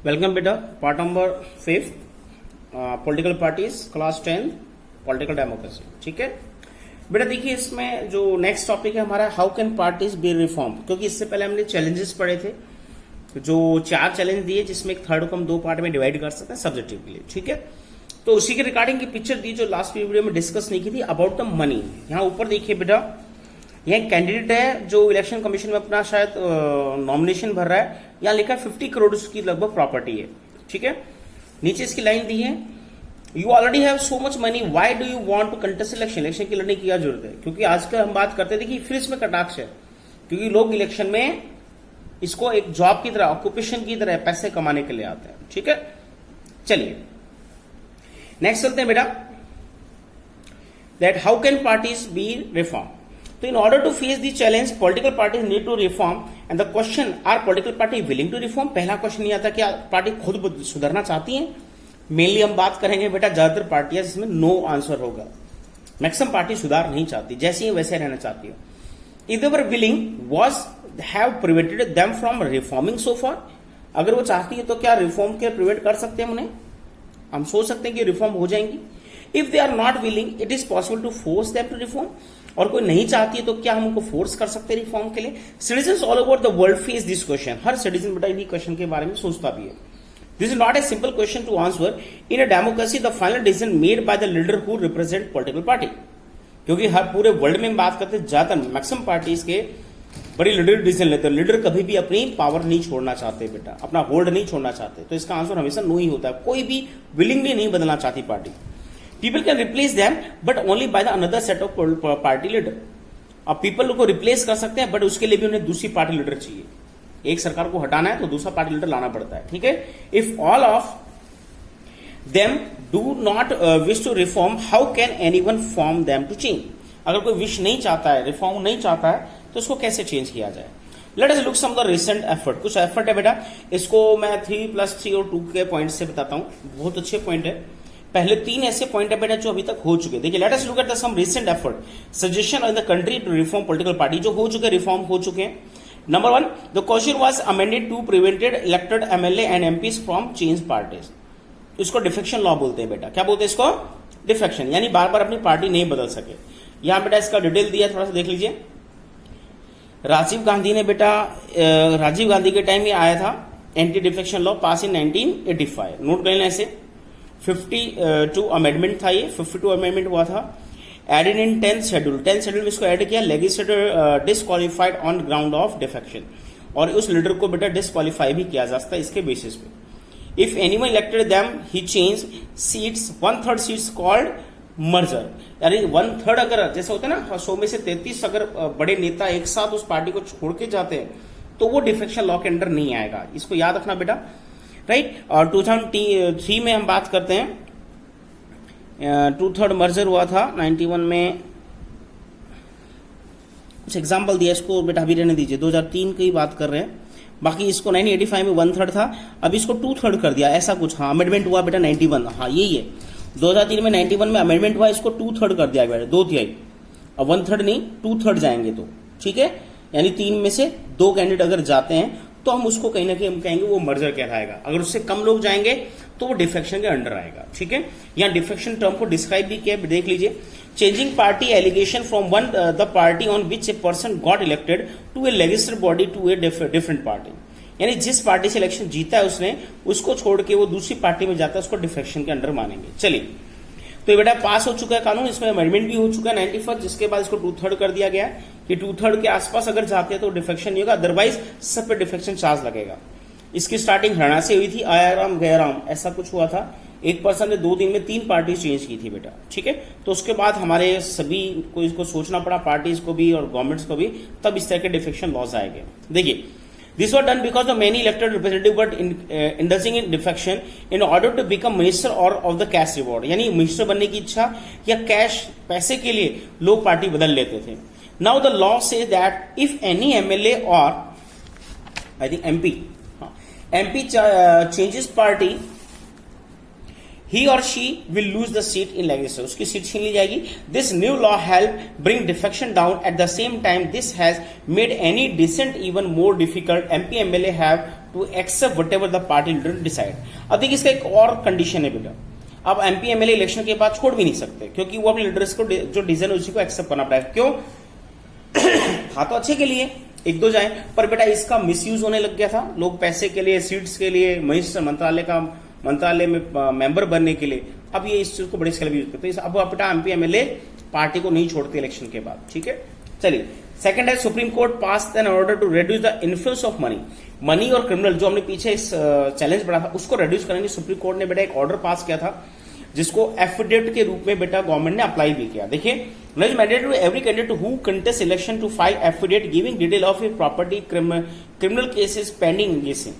Welcome बेटा, part number 5 political parties class 10 political democracy. ठीक है बेटा, देखिए इसमें जो नेक्स्ट टॉपिक है हमारा how can parties be reform, क्योंकि इससे पहले हमने चैलेंजेस पढ़े थे, जो 4 चैलेंज दिए जिसमें एक थर्ड को हम 2 पार्ट में डिवाइड कर सकते हैं सब्जेक्टिव के लिए। ठीक है, तो उसी के रिगार्डिंग की पिक्चर दी जो लास्ट वीडियो में डिस्कस नहीं की थी अबाउट द मनी। यहाँ ऊपर देखिए बेटा, यह कैंडिडेट है जो इलेक्शन कमीशन में अपना शायद नॉमिनेशन भर रहा है। यहाँ लिखा है 50 करोड़ की लगभग प्रॉपर्टी है। ठीक है, नीचे इसकी लाइन दी है, you already have so much money, why do you want to contest election. Election की लड़ने की क्या जरूरत है, क्योंकि आजकल हम बात करते थे कि फिर इसमें कटाक्ष है, क्योंकि लोग इलेक्शन में इसको एक जॉब की तरह, ऑक्यूपेशन की तरह पैसे कमाने के लिए आते हैं। ठीक है, चलिए नेक्स्ट चलते हैं बेटा, that how can parties be reform. तो in order to face the challenge political parties need to reform and the question, are political party willing to reform. पहला क्वेश्चन ये आता है कि पार्टी खुद सुधरना चाहती है। मेनली हम बात करेंगे बेटा ज्यादातर पार्टियां जिसमें नो आंसर होगा। मैक्सिमम पार्टी सुधार नहीं चाहती, जैसे ही वैसे रहना चाहती है। If they were willing was have prevented them from reforming so far. अगर वो चाहती है तो क्या रिफॉर्म के प्रिवेंट कर सकते हैं उन्हें, हम सोच सकते हैं कि रिफॉर्म हो जाएंगी। If they are not willing it is possible to force them to reform. और कोई नहीं चाहती है तो क्या हम उनको फोर्स कर सकते हैं रिफॉर्म के लिए। Citizen all over the world face this question. हर सिटीजन बेटा इन्हीं क्वेश्चन के बारे में सोचता भी है। This is not a simple question to answer in a democracy, the final decision made by the leader who represent political party. क्योंकि हर पूरे वर्ल्ड में बात करते हैं, ज्यादातर मैक्सिमम पार्टीज के बड़ी लीडर डिसीजन लेते हैं। लीडर कभी भी अपनी पावर नहीं छोड़ना चाहते बेटा, अपना होल्ड नहीं छोड़ना चाहते। तो इसका आंसर हमेशा नो ही होता है। कोई भी विलिंगली नहीं बदलना चाहती party. People can replace them but only by the another set of party leader. अब पीपल को रिप्लेस कर सकते हैं बट उसके लिए भी उन्हें दूसरी पार्टी लीडर चाहिए। एक सरकार को हटाना है तो दूसरा पार्टी लीडर लाना पड़ता है। ठीक है, if all of them do not wish to reform, how can anyone form them to change. अगर कोई विश नहीं चाहता है, रिफॉर्म नहीं चाहता है, तो उसको कैसे चेंज किया जाए। Let us look some the recent effort. कुछ एफर्ट है बेटा, इसको मैं 3+3 और 2 के पॉइंट से बताता हूं। बहुत अच्छे पॉइंट है। पहले 3 ऐसे पॉइंट है बेटा जो अभी तक हो चुके। देखिए, let us look at the some recent effort suggestion in the country to reform political party. जो हो चुके, रिफॉर्म हो चुके हैं। Number 1, the question was amended to prevented elected MLA and MPs from change parties. इसको defection law बोलते हैं बेटा। क्या बोलते हैं इसको? डिफेक्शन, यानी बार बार अपनी पार्टी नहीं बदल सके। यहां बेटा इसका डिटेल दिया, थोड़ा सा देख लीजिए। राजीव गांधी ने बेटा, राजीव गांधी के टाइम ये आया था एंटी डिफेक्शन लॉ पास इन 1985। नोट कर लेना ऐसे। 52 अमेंडमेंट था ये, 52 अमेंडमेंट हुआ था। Added in 10th schedule. 10th schedule में इसको ऐड किया, legislator disqualified on ground of defection. और उस लीडर को बेटा डिस्क्वालीफाई भी किया जा सकता है इसके बेसिस पे। If anyone elected them he change seats 1/3 seats called merger. यानी 1/3 अगर जैसे होता है ना 100 में से 33 अगर बड़े नेता एक साथ उस पार्टी को छोड़ के जाते हैं तो वो डिफेक्शन लॉ के अंडर नहीं आएगा। इसको याद रखना बेटा, राइट। और 2003 में हम बात करते हैं, 2/3 मर्जर हुआ था 91 में। कुछ एग्जाम्पल दिया, इसको बेटा अभी रहने दीजिए, 2003 की बात कर रहे हैं। बाकी इसको 1985 में 1/3 था, अब इसको 2/3 कर दिया, ऐसा कुछ। हाँ, अमेंडमेंट हुआ बेटा 91, हाँ यही है। 2003 में 91 में अमेंडमेंट हुआ, इसको 2/3 कर दिया बेटा, 2/3। अब 1/3 नहीं 2/3 जाएंगे तो ठीक है, यानी 3 में से 2 कैंडिडेट अगर जाते हैं तो हम उसको कहीं ना कहीं हम कहेंगे वो मर्जर कहलाएगा। अगर उससे कम लोग जाएंगे तो वो डिफेक्शन के अंडर आएगा। ठीक है, यहाँ डिफेक्शन टर्म को डिस्क्राइब भी किया, देख लीजिए। Changing party allegation from one the party on which a person got elected to a legislative body to a different party. यानी जिस पार्टी से इलेक्शन जीता है उसने, उसको छोड़ के वो दूसरी पार्टी में जाता है, उसको डिफेक्शन के अंडर मानेंगे। चलिए, तो ये बेटा पास हो चुका है कानून, इसमें अमेंडमेंट भी हो चुका है 91, जिसके बाद इसको 2/3 कर दिया गया कि 2/3 के आसपास अगर जाते हैं तो डिफेक्शन नहीं होगा, अदरवाइज सब पे डिफेक्शन चार्ज लगेगा। इसकी स्टार्टिंग हरियाणा से हुई थी, आयाराम गयाराम ऐसा कुछ हुआ था। एक पर्सन ने 2 दिन में 3 पार्टी चेंज की थी बेटा। ठीक है, तो उसके बाद हमारे सभी को इसको सोचना पड़ा, पार्टीज को भी और गवर्नमेंट्स को भी, तब इस तरह के डिफेक्शन लॉज आएंगे। देखिए, this was done because the many elected representative got indulging in defection in order to become minister or of the cash reward। यानी मिनिस्टर बनने की इच्छा या कैश पैसे के लिए लोग पार्टी बदल लेते थे। Now the law says that if any MLA or I think MP changes party, he or she will lose the seat in legislature। उसकी सीट छीन ली जाएगी। This new law help bring defection down। At the same time, this has made any dissent even more difficult। MP MLA have to accept whatever the party leader decide. अब देखिए इसका एक और condition है बेटा, अब MP MLA election के बाद छोड़ भी नहीं सकते, क्योंकि वो अपने लीडर्स को जो डिसीजन है उसी को एक्सेप्ट करना पड़ेगा। क्यों? था तो अच्छे के लिए, एक दो जाए, पर बेटा इसका मिसयूज होने लग गया था। लोग पैसे के लिए, सीट्स के लिए, मिनिस्टर मंत्रालय में मेंबर बनने के लिए, अब ये इस चीज को बड़े स्केल में यूज करते हैं। अब बेटा एमपी एमएलए पार्टी को नहीं छोड़ते इलेक्शन के बाद, ठीक है। चलिए सेकंड है, supreme court pass an order to reduce the influence of money और क्रिमिनल। जो हमने पीछे इस चैलेंज बढ़ा था उसको रिड्यूस करने के सुप्रीम कोर्ट ने बेटा एक ऑर्डर पास किया था, जिसको एफिडेविट के रूप में बेटा गवर्नमेंट ने अप्लाई भी किया। देखिए, mandatory to every candidate who contest election to file affidavit giving detail of his property, criminal cases pending, जैसे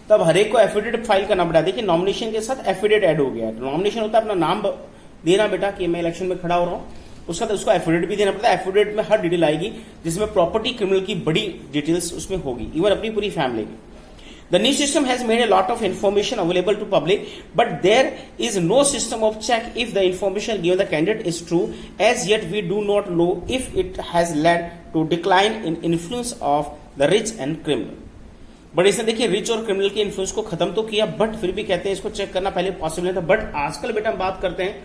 तब हर एक को एफिडेविट फाइल करना पड़ा। देखिए नॉमिनेशन के साथ एफिडेविट ऐड हो गया। नॉमिनेशन होता है अपना नाम देना बेटा कि मैं इलेक्शन में खड़ा हो रहा हूं, उसका तो उसको एफिडेविट भी देना पड़ता है। एफिडेविट में हर डिटेल आएगी, जिसमें प्रॉपर्टी क्रिमिनल की बड़ी डिटेल्स उसमें होगी, इवन अपनी पूरी फैमिली की। The new system has made a lot of information available to public, but there is no system of check if the information given the candidate is true. As yet, we do not know if it has led to decline in influence of the rich and criminal. But इसने देखिए rich और criminal के influence को खत्म तो किया, but फिर भी कहते हैं इसको चेक करना पहले पॉसिबल नहीं था। बट आजकल बेटा हम बात करते हैं,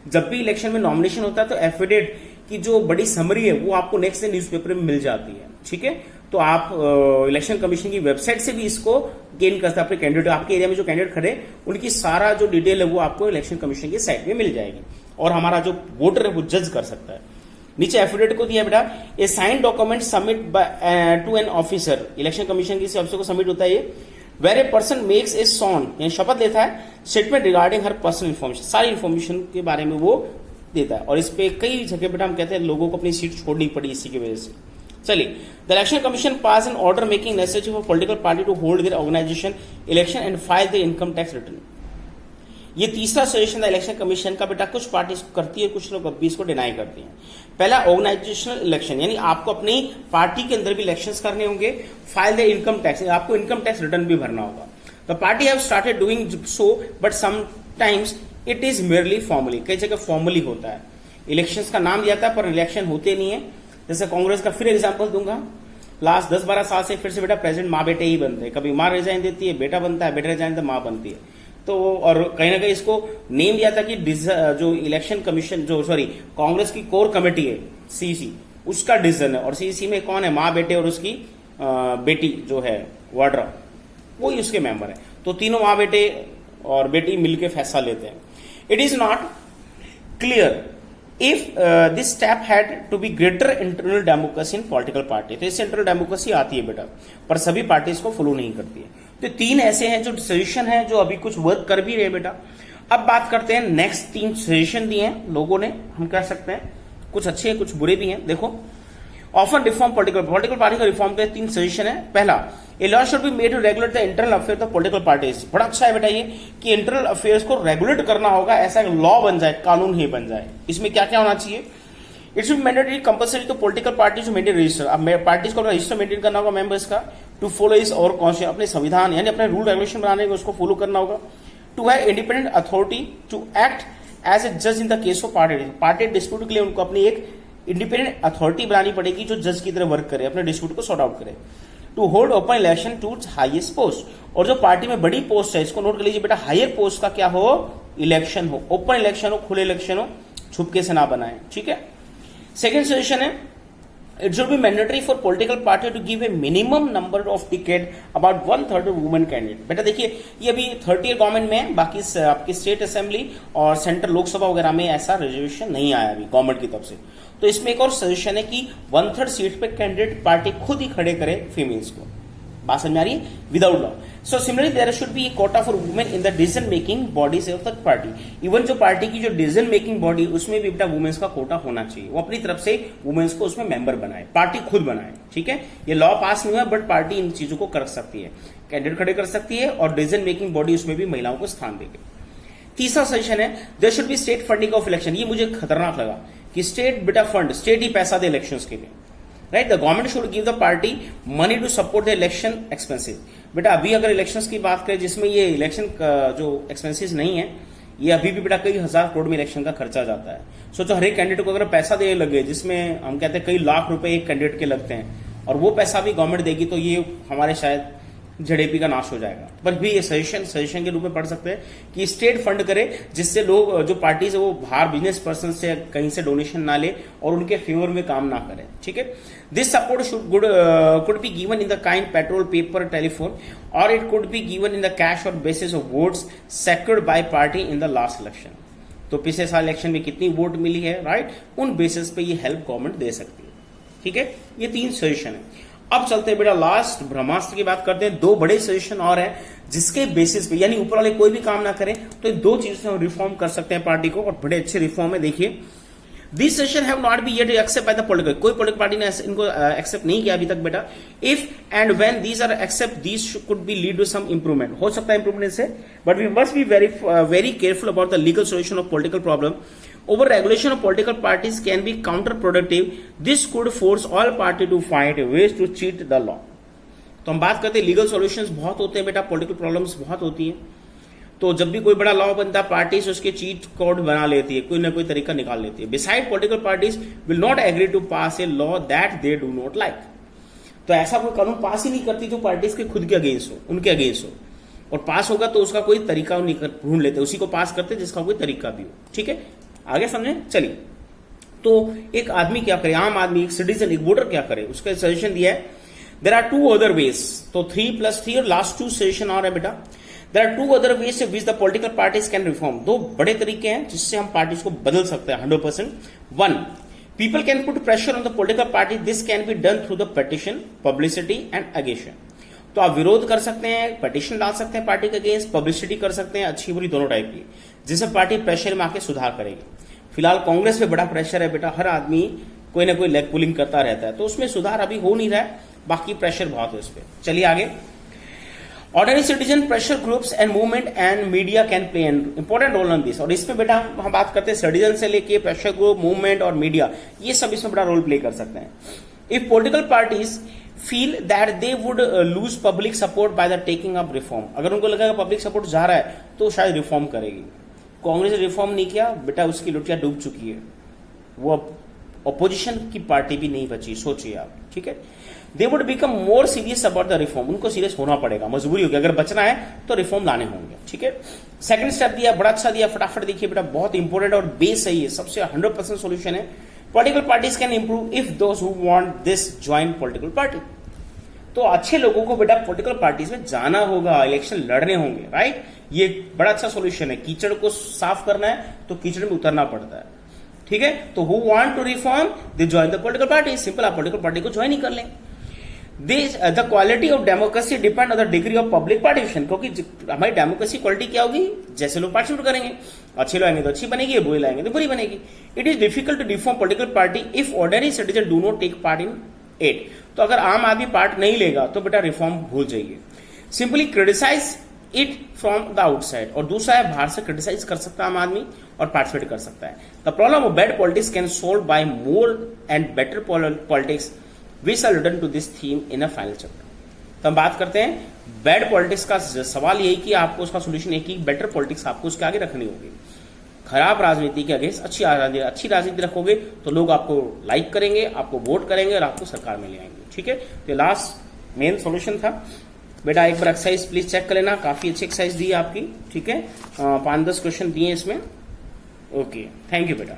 जब भी इलेक्शन में नॉमिनेशन होता है तो एफिडेविट की जो बड़ी समरी है वो आपको नेक्स्ट डे न्यूज़पेपर में मिल जाती है, ठीक है। तो आप इलेक्शन कमीशन की वेबसाइट से भी इसको गेन कर सकते हैं। अपने कैंडिडेट, आपके एरिया में जो कैंडिडेट खड़े उनकी सारा जो डिटेल है वो आपको इलेक्शन कमीशन की साइट में मिल जाएगी, और हमारा जो वोटर है वो जज कर सकता है। नीचे एफिडेविट को दिया बेटा, a sign document submit to an officer, election commission किसी ऑफिसर को सबमिट होता है ये, where a person makes a sworn, यानी शपथ लेता है, statement regarding her personal information, सारी इन्फॉर्मेशन के बारे में वो देता है। और इस पे कई जगह बेटा हम कहते हैं लोगों को अपनी सीट छोड़नी पड़ी इसी की वजह से। चलिए, the election commission pass an order making necessary for political party to hold their organisation election and file the income tax return. ये तीसरा सजेशन था इलेक्शन कमीशन का बेटा, कुछ पार्टी करती है, कुछ लोग अब भी इसको डिनाई करती हैं। पहला, ऑर्गेनाइजेशनल इलेक्शन, यानी आपको अपनी पार्टी के अंदर भी इलेक्शंस करने होंगे। फाइल द इनकम टैक्स, आपको इनकम टैक्स रिटर्न भी भरना होगा। The party have started doing so, but sometimes it is merely formally, कई जगह फॉर्मली होता है, इलेक्शंस का नाम दिया था पर इलेक्शन होते नहीं है। जैसे कांग्रेस का फिर एग्जांपल दूंगा, लास्ट 10-12 साल से फिर से बेटा प्रेसिडेंट माँ बेटे ही बनते हैं, कभी माँ रिजाइन देती है, बेटा बनता है, बेटा रिजाइन तो माँ बनती है। तो और कहीं ना कहीं इसको नेम दिया था कि जो इलेक्शन कमीशन, जो सॉरी कांग्रेस की कोर कमेटी है सीसी, उसका डिसीजन है, और सीसी में कौन है, माँ बेटे और उसकी बेटी जो है वाड्रा, वो ही उसके मेंबर है। तो तीनों माँ बेटे और बेटी मिलकर फैसला लेते हैं। It is not clear if this step had to be greater internal democracy in political party. तो इससे इंटरनल डेमोक्रेसी आती है बेटा, पर सभी पार्टी इसको फॉलो नहीं करती है। तो तीन ऐसे हैं जो सजेशन है जो अभी कुछ वर्क कर भी रहे बेटा। अब बात करते हैं नेक्स्ट 3 सजेशन दिए हैं लोगों ने, हम कह सकते हैं कुछ अच्छे हैं कुछ बुरे भी हैं। देखो, ऑफन रिफॉर्म पॉलिटिकल पार्टी का रिफॉर्म के 3 सजेशन है। पहला, a law should be made to regulate the internal affair of political parties. बड़ा अच्छा है बेटा ये कि इंटरनल अफेयर्स को रेगुलेट करना होगा, ऐसा लॉ बन जाए, कानून ही बन जाए। इसमें क्या क्या होना चाहिए? It should mandatory compulsory to political parties to maintain register. अब पार्टीज को रजिस्टर मेंटेन करना होगा मेंबर्स का, टू फॉलो इज और कॉन्स्टिट्यूशन, अपने संविधान यानी अपने रूल रेगुलेशन बनाने को उसको फॉलो करना होगा। To have independent authority to act as a जज in the case of party dispute के लिए उनको अपनी एक इंडिपेंडेंट अथॉरिटी बनानी पड़ेगी जो जज की तरह वर्क करे, अपने डिस्प्यूट को सॉर्ट आउट करे। To hold open election to highest post, और जो पार्टी में बड़ी पोस्ट है इसको नोट कर लीजिए बेटा, हायर पोस्ट का क्या हो, इलेक्शन हो, ओपन इलेक्शन हो, खुले इलेक्शन हो, छुपके से ना बनाए, ठीक है। सेकेंड सजेशन है, it should be mandatory for political party to give a minimum number of ticket about 1/3 women candidate. बेटा देखिए ये अभी 3rd ईयर गवर्नमेंट में, बाकी आपकी स्टेट असेंबली और सेंट्रल लोकसभा वगैरह में ऐसा रिजर्वेशन नहीं आया अभी गवर्नमेंट की तरफ से। तो इसमें एक और सजेशन है कि 1/3 सीट पे कैंडिडेट पार्टी खुद ही खड़े करे फीमेल्स को। बात समझ में आ रही है? Without law. So similarly there should be a quota for women in the decision making bodies of the party. Even जो पार्टी की जो डिसीजन मेकिंग बॉडी उसमें भी बेटा वुमेन्स का कोटा होना चाहिए, वो अपनी तरफ से वुमेन्स को उसमें मेंबर बनाए, पार्टी खुद बनाए, ठीक है। ये लॉ पास नहीं हुआ बट पार्टी इन चीजों को कर सकती है, कैंडिडेट खड़े कर सकती है और डिसीजन मेकिंग बॉडी उसमें भी महिलाओं को स्थान देगी। तीसरा सजेशन है, there should be state funding of election. ये मुझे खतरनाक लगा कि स्टेट बेटा फंड, स्टेट ही पैसा दे इलेक्शंस के लिए, right. The government should give the party money to support the election expenses. बेटा अभी अगर इलेक्शंस की बात करें जिसमें ये इलेक्शन जो एक्सपेंसेस नहीं है, ये अभी भी बेटा कई हजार करोड़ में इलेक्शन का खर्चा जाता है। सोचो हर एक कैंडिडेट को अगर पैसा देने लगे, जिसमें हम कहते हैं कई लाख रुपए एक कैंडिडेट के लगते हैं, और वो पैसा भी गवर्नमेंट देगी, तो ये हमारे शायद जेडीपी का नाश हो जाएगा। पर भी ये सजेशन के रूप में पढ़ सकते हैं कि स्टेट फंड करे, जिससे लोग जो पार्टीज है वो बाहर बिजनेस पर्सन से कहीं से डोनेशन ना ले और उनके फेवर में काम ना करे। ठीक है, this support should could be given in the kind petrol, paper, telephone, or it could be given in the cash or basis of votes secured by party in the last election. तो पिछले साल election में कितनी vote मिली है, right, उन basis पे ये help government दे सकती है। ठीक है, ये 3 सजेशन है। अब चलते हैं बेटा लास्ट ब्रह्मास्त्र की बात करते हैं। 2 बड़े सजेशन और हैं जिसके बेसिस पे, यानी ऊपर वाले कोई भी काम ना करें तो 2 चीजों से हम रिफॉर्म कर सकते हैं पार्टी को, और बड़े अच्छे रिफॉर्म है। देखिए, this session have not be yet accept by the political, कोई पॉलिटिकल पार्टी ने इनको एक्सेप्ट नहीं किया अभी तक बेटा। If and when these are accept, these could be lead to some improvement, हो सकता है इंप्रूवमेंट से, but we must be very careful about the legal solution of political problem. Over regulation of political parties can be counterproductive. This could force all parties to find ways to cheat the law. तो हम बात करते हैं legal solutions बहुत होते हैं बेटा, political problems बहुत होती हैं। तो जब भी कोई बड़ा लॉ बनता है, पार्टीज उसके चीट कोड बना लेती है, कोई ना कोई तरीका निकाल लेती है। Beside, political parties will not agree to pass a law that they do not like. तो ऐसा कोई कानून पास ही नहीं करती जो पार्टीज के खुद के अगेंस्ट हो, उनके अगेंस्ट हो, और पास होगा तो उसका कोई तरीका ढूंढ लेते, उसी को पास करते जिसका कोई तरीका भी हो। ठीक है, आगे समझे, चलिए। तो एक आदमी क्या करे, आम आदमी, एक सिटीजन, एक वोटर क्या करे, उसका सजेशन दिया है। देर आर 2 अदर वेज, तो 3+3 और लास्ट 2 सजेशन और है बेटा। There are 2 other ways which the political parties can reform, 2 बड़े तरीके हैं जिससे हम पार्टीज को बदल सकते हैं 100%। 1, people can put pressure on the political party, this can be done through the petition, publicity and agitation. तो आप विरोध कर सकते हैं, पिटिशन डाल सकते हैं पार्टी के अगेंस्ट, पब्लिसिटी कर सकते हैं, अच्छी बुरी दोनों टाइप की, जिससे पार्टी प्रेशर में आके सुधार करेगी। फिलहाल कांग्रेस पे बड़ा प्रेशर है बेटा, हर आदमी कोई ना कोई लेग पुलिंग करता रहता है, तो उसमें सुधार अभी हो नहीं रहा है, बाकी प्रेशर बहुत है उस पर। चलिए आगे। Ordinary citizen, pressure groups and movement and media can play an important roll on this. और इसमें बेटा हम बात करते हैं सिटीजन से लेके प्रेशर ग्रुप, मूवमेंट और मीडिया, ये सब इसमें बड़ा रोल प्ले कर सकते हैं। If political parties feel that they would lose public support by the taking of reform, अगर उनको लगेगा पब्लिक सपोर्ट जा रहा है तो शायद रिफॉर्म करेगी। कांग्रेस ने रिफॉर्म नहीं किया बेटा, उसकी लुटिया डूब चुकी है, वो अपोजिशन की पार्टी भी नहीं बची, सोचिए आप। ठीक है, they would become more serious about the reform, उनको सीरियस होना पड़ेगा, मजबूरी होगी, अगर बचना है तो रिफॉर्म लाने होंगे। ठीक है, सेकंड स्टेप दिया, बड़ा अच्छा दिया, फटाफट देखिए बेटा, बहुत इंपॉर्टेंट और बेस है ये, सबसे 100% सोल्यूशन है। Political parties can improve if those who want this join political party. तो अच्छे लोगों को बेटा पॉलिटिकल पार्टीज में जाना होगा, इलेक्शन लड़ने होंगे, राइट, ये बड़ा अच्छा सोल्यूशन है। कीचड़ को साफ करना है तो कीचड़ में उतरना पड़ता है। ठीक है, तो who want to reform they join the political party, simple, आप पॉलिटिकल पार्टी को ज्वाइन ही कर लें। The quality of democracy depend on the degree of public participation, क्योंकि हमारी डेमोक्रेसी क्वालिटी क्या होगी, जैसे लोग पार्टिसिपेट करेंगे, अच्छे लोग आएंगे तो अच्छी बनेगी, बुरे लाएंगे तो बुरी बनेगी। It is difficult to reform political party if ordinary citizen do not take part in it. तो अगर आम आदमी पार्ट नहीं लेगा तो बेटा रिफॉर्म भूल जाइए। Simply criticise it from the outside, और दूसरा है बाहर से क्रिटिसाइज कर सकता है आम आदमी और पार्टिसिपेट कर सकता है। The problem of bad politics can solve by more and better politics, which are return to this theme in a final chapter. तो हम बात करते हैं बैड पॉलिटिक्स का सवाल यही कि आपको उसका सोल्यूशन है कि बेटर पॉलिटिक्स आपको उसके आगे रखनी होगी। खराब राजनीति के अगेंस्ट अच्छी राजनीति रखोगे तो लोग आपको लाइक करेंगे, आपको वोट करेंगे और आपको सरकार में ले आएंगे। ठीक है, तो लास्ट मेन सॉल्यूशन था बेटा। एक बार एक्सरसाइज प्लीज चेक कर लेना, काफी अच्छी एक्सरसाइज दी है आपकी। ठीक है, 5-10 क्वेश्चन दिए इसमें। ओके, थैंक यू बेटा।